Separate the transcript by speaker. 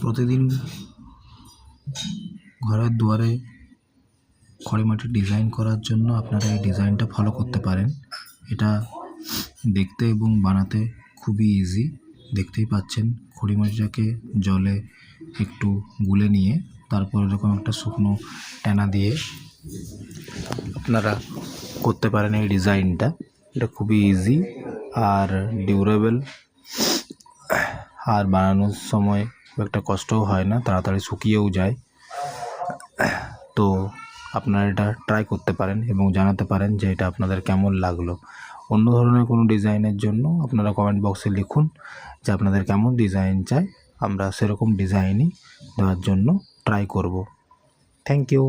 Speaker 1: প্রতিদিন ঘরের দুয়ারে খড়ি মাটির ডিজাইন করার জন্য আপনারা এই ডিজাইনটা ফলো করতে পারেন। এটা দেখতে এবং বানাতে খুবই ইজি। দেখতেই পাচ্ছেন খড়ি মাটিটাকে জলে একটু গুলে নিয়ে তারপর এরকম একটা শুকনো ট্যানা দিয়ে আপনারা করতে পারেন এই ডিজাইনটা। এটা খুবই ইজি আর ডিউরেবল, আর বানানোর সময় খুব একটা কষ্টও হয় না, তাড়াতাড়ি শুকিয়েও যায়। তো আপনারা এটা ট্রাই করতে পারেন এবং জানাতে পারেন যে এটা আপনাদের কেমন লাগলো। অন্য ধরনের কোনো ডিজাইনের জন্য আপনারা কমেন্ট বক্সে লিখুন যে আপনাদের কেমন ডিজাইন চাই, আমরা সেরকম ডিজাইনই দেওয়ার জন্য ট্রাই করব। Thank you.